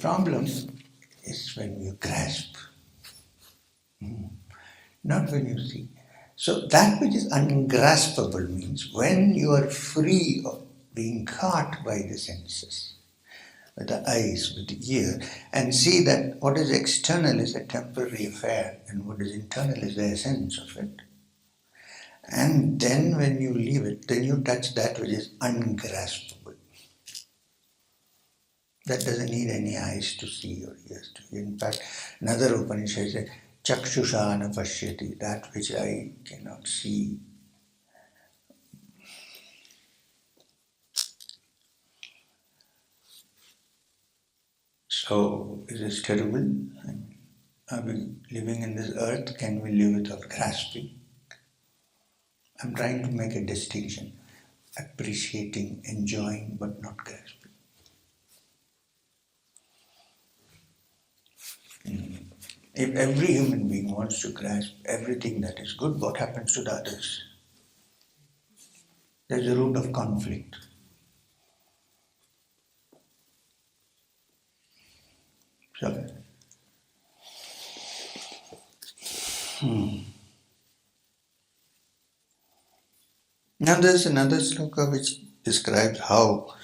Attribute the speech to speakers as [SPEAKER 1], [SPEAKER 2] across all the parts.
[SPEAKER 1] problem is when you grasp, not when you see. So that which is ungraspable means when you are free of being caught by the senses, with the eyes, with the ear, and see that what is external is a temporary affair and what is internal is the essence of it. And then when you leave it, then you touch that which is ungraspable. That doesn't need any eyes to see or ears to hear. In fact, another Upanishad says, Chakshusha na pashyati, that which I cannot see. So, is this terrible? Are we living in this earth? Can we live without grasping? I'm trying to make a distinction. Appreciating, enjoying, but not grasping. If every human being wants to grasp everything that is good, what happens to the others? There's a root of conflict. So, now there's another sloka which describes how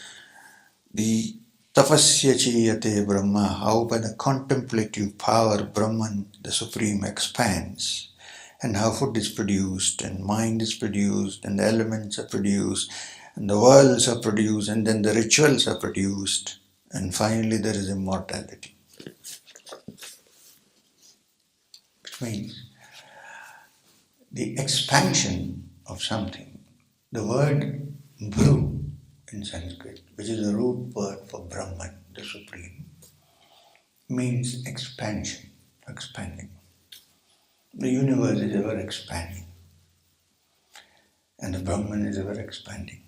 [SPEAKER 1] the Tapasya chiyate Brahma, how by the contemplative power Brahman, the Supreme, expands, and how food is produced, and mind is produced, and the elements are produced, and the worlds are produced, and then the rituals are produced, and finally there is immortality. Which means the expansion of something. The word bru in Sanskrit, which is the root word for Brahman, the Supreme, means expansion, expanding. The universe is ever expanding, and the Brahman is ever expanding.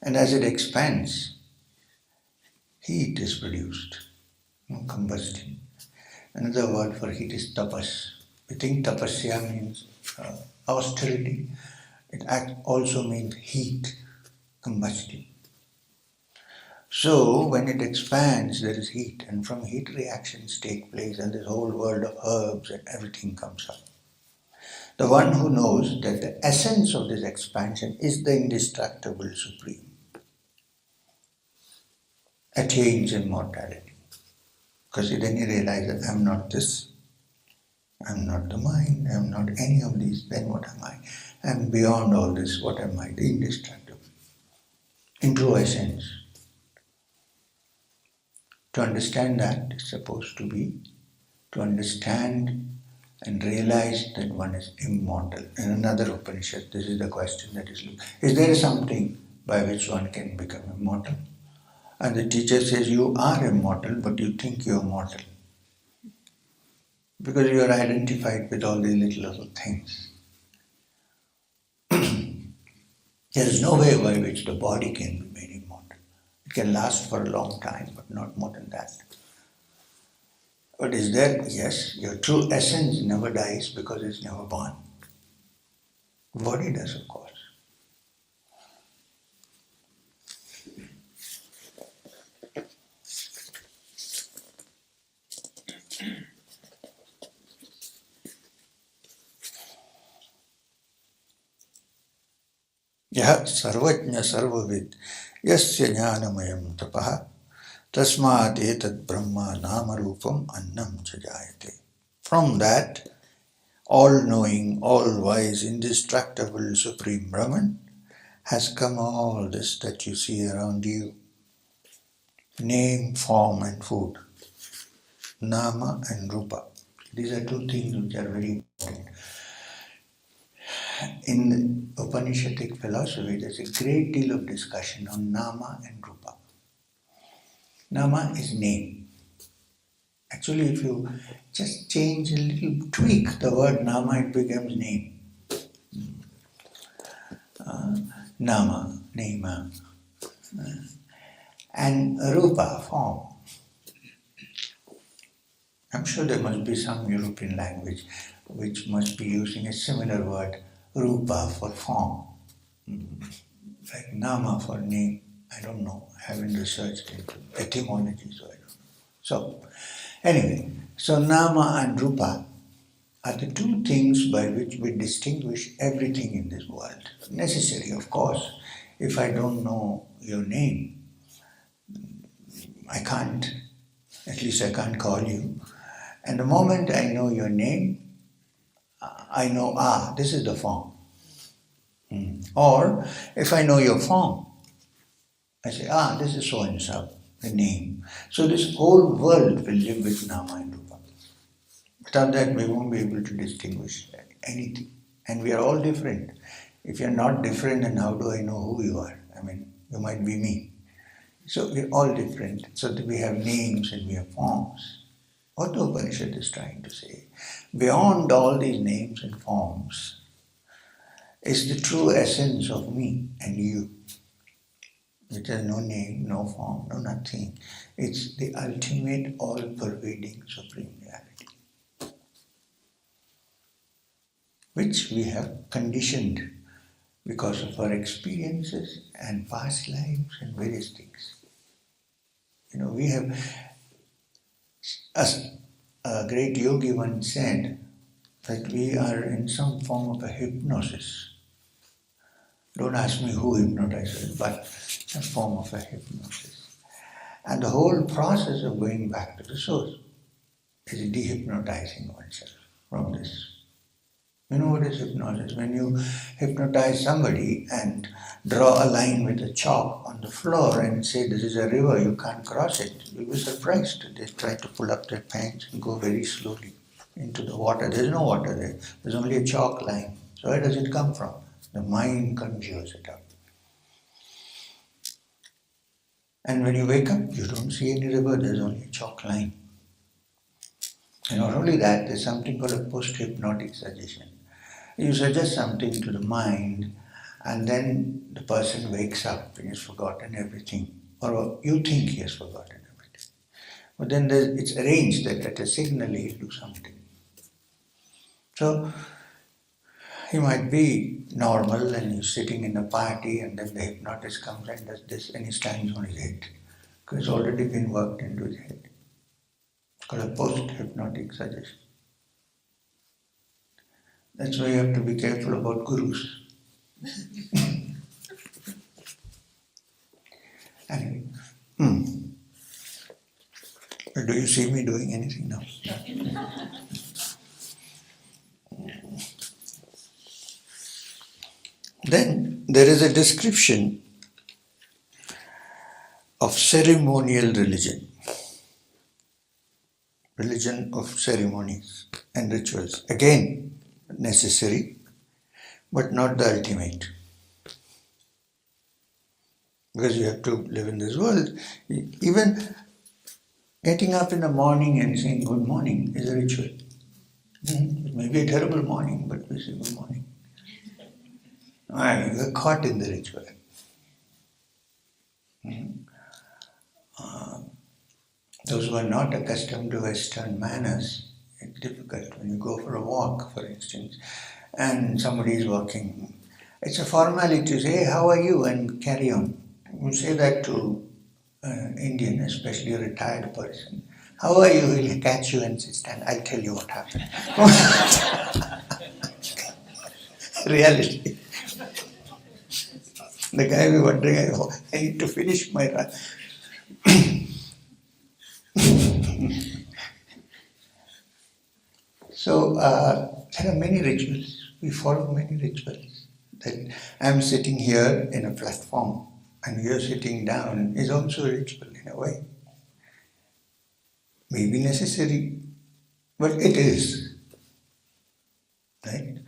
[SPEAKER 1] And as it expands, heat is produced, combustion. Another word for heat is tapas. We think tapasya means austerity. It also means heat, combustion. So when it expands, there is heat, and from heat reactions take place, and this whole world of herbs and everything comes up. The one who knows that the essence of this expansion is the indestructible Supreme attains immortality. Because then he realizes, I am not this, I am not the mind, I am not any of these, then what am I? I am beyond all this, what am I? The indestructible. In true essence. To understand that is supposed to be to understand and realize that one is immortal. In another Upanishad, this is the question that is there something by which one can become immortal? And the teacher says, you are immortal, but you think you are mortal. Because you are identified with all these little things. There is no way by which the body can be made immortal. It can last for a long time, but not more than that. But is there? Yes, your true essence never dies because it's never born. The body does, of course. Yah sarvajna sarvavid yasya jnanamayam tapaha tasmat etad brahma namarupam annam chajayate. From that, all-knowing, all-wise, indestructible Supreme Brahman has come all this that you see around you. Name, form and food. Nama and Rupa. These are two things which are very important. In the Upanishadic philosophy, there's a great deal of discussion on Nama and Rupa. Nama is name. Actually, if you just change a little, tweak the word Nama, it becomes name. Nama, Nema. And Rupa, form. I'm sure there must be some European language which must be using a similar word, Rupa for form. Like Nama for name. I don't know. I haven't researched into etymology, so I don't know. So, anyway, so Nama and Rupa are the two things by which we distinguish everything in this world. Necessary, of course. If I don't know your name, I can't, at least I can't call you. And the moment I know your name, I know, this is the form. Or if I know your form, I say, this is so and so, the name. So this whole world will live with Nama and Rupa. Without that, we won't be able to distinguish anything. And we are all different. If you're not different, then how do I know who you are? I mean, you might be me. So we're all different. So that we have names and we have forms. What the Upanishad is trying to say, beyond all these names and forms, is the true essence of me and you. It has no name, no form, no nothing. It's the ultimate, all-pervading Supreme Reality, which we have conditioned because of our experiences and past lives and various things. We have, as a great yogi once said, that we are in some form of a hypnosis. Don't ask me who hypnotizes, but a form of a hypnosis. And the whole process of going back to the source is dehypnotizing oneself from this. You know what is hypnosis? When you hypnotize somebody and draw a line with a chalk on the floor and say this is a river, you can't cross it, you'll be surprised. They try to pull up their pants and go very slowly into the water. There's no water there. There's only a chalk line. So where does it come from? The mind conjures it up. And when you wake up, you don't see any river, there's only a chalk line. And not only that, there's something called a post-hypnotic suggestion. You suggest something to the mind, and then the person wakes up and has forgotten everything. Or you think he has forgotten everything. But then it's arranged that at a signal he'll do something. So he might be normal and he's sitting in a party, and then the hypnotist comes and does this and he stands on his head. Because it's already been worked into his head. It's called a post-hypnotic suggestion. That's why you have to be careful about gurus. Anyway. Do you see me doing anything now? Then there is a description of ceremonial religion. Religion of ceremonies and rituals. Again, necessary, but not the ultimate. Because you have to live in this world. Even getting up in the morning and saying good morning is a ritual. It may be a terrible morning, but we say good morning. You are caught in the ritual. Those who are not accustomed to Western manners, it's difficult. When you go for a walk, for instance, and somebody is walking, it's a formality to say, hey, how are you? And carry on. You say that to an Indian, especially a retired person. How are you? He'll catch you and say, stand, I'll tell you what happened. Reality. The guy will be wondering, I need to finish my run. So there are many rituals. We follow many rituals. That I'm sitting here in a platform and you're sitting down is also a ritual in a way. Maybe necessary, but it is. Right?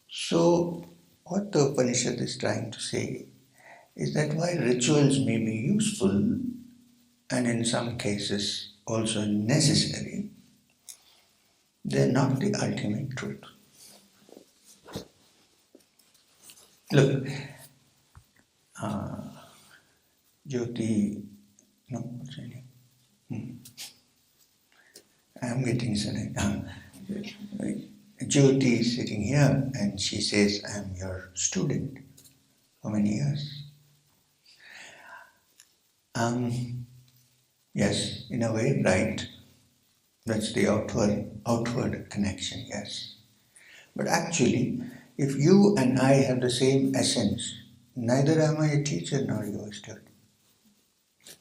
[SPEAKER 1] So what the Upanishad is trying to say is that while rituals may be useful and in some cases also necessary, they are not the ultimate truth. Look, Jyoti, no, what's her name? I'm getting something. Jyoti is sitting here and she says, I'm your student. How many years? Yes, in a way, right. That's the outward connection, yes. But actually, if you and I have the same essence, neither am I a teacher nor you a student.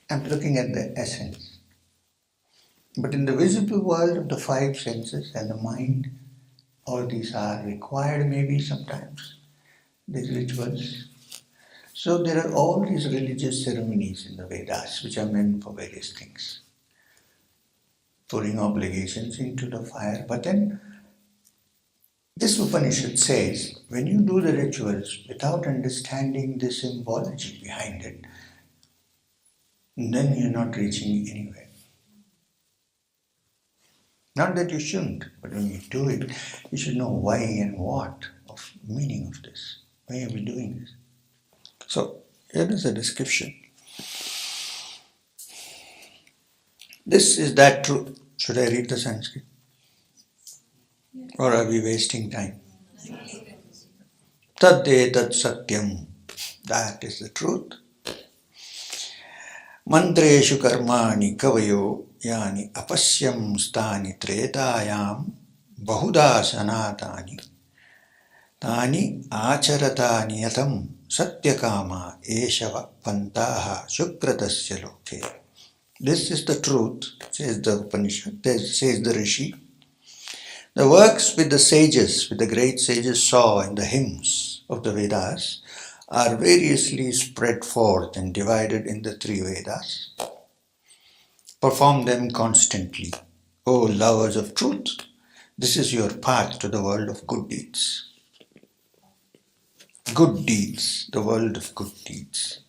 [SPEAKER 1] I'm looking at the essence. But in the visible world of the five senses and the mind, all these are required maybe sometimes, these rituals. So there are all these religious ceremonies in the Vedas which are meant for various things. Pouring obligations into the fire. But then this Upanishad says, when you do the rituals without understanding the symbology behind it, then you're not reaching anywhere. Not that you shouldn't, but when you do it, you should know why and what of meaning of this. Why are we doing this? So here is a description. This is that truth. Should I read the Sanskrit? Or are we wasting time? Tadde tat satyam. That is the truth. Mantreshu karmani kavayo yani apasyam stani tretayam bahuda sanatani tani acharatani yatam satyakama eshava pantaha shukratasya loke. This is the truth, says the Upanishad, says the Rishi. The works with the sages, with the great sages saw in the hymns of the Vedas are variously spread forth and divided in the three Vedas. Perform them constantly, O lovers of truth. This is your path to the world of good deeds. Good deeds, the world of good deeds.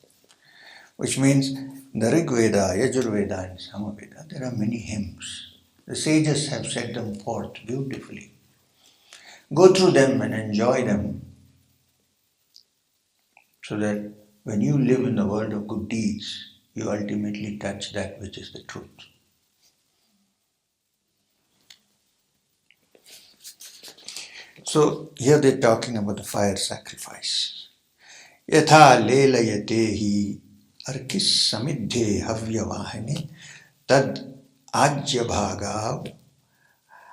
[SPEAKER 1] Which means the Rig Veda, Yajurveda and Samaveda, there are many hymns. The sages have set them forth beautifully. Go through them and enjoy them so that when you live in the world of good deeds, you ultimately touch that which is the truth. So here they're talking about the fire sacrifice. Yatha lelayate hi arkis samidhe havyavahane tad ajya bhagav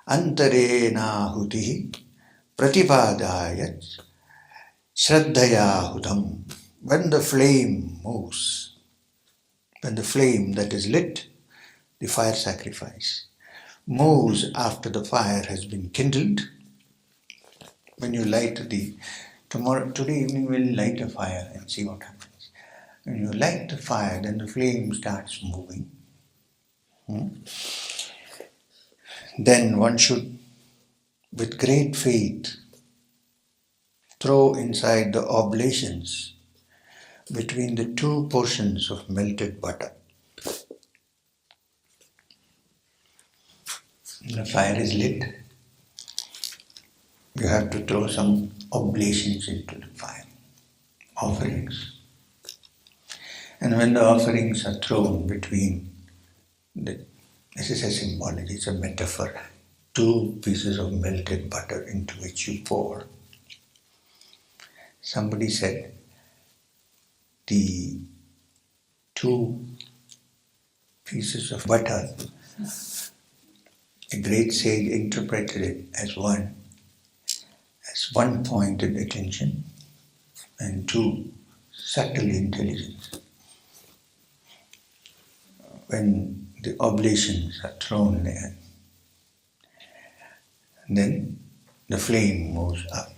[SPEAKER 1] antarenahuti pratipadayat shraddhayahudam. When the flame moves, when the flame that is lit, the fire sacrifice, moves after the fire has been kindled, when you light today evening we'll light a fire and see what happens. When you light the fire, then the flame starts moving. Then one should, with great faith, throw inside the oblations between the two portions of melted butter. The fire is lit. You have to throw some oblations into the fire, offerings. And when the offerings are thrown between, this is a symbology, it's a metaphor, two pieces of melted butter into which you pour. Somebody said the two pieces of butter, a great sage interpreted it as one pointed attention and two, subtle intelligence. When the oblations are thrown there, then the flame moves up.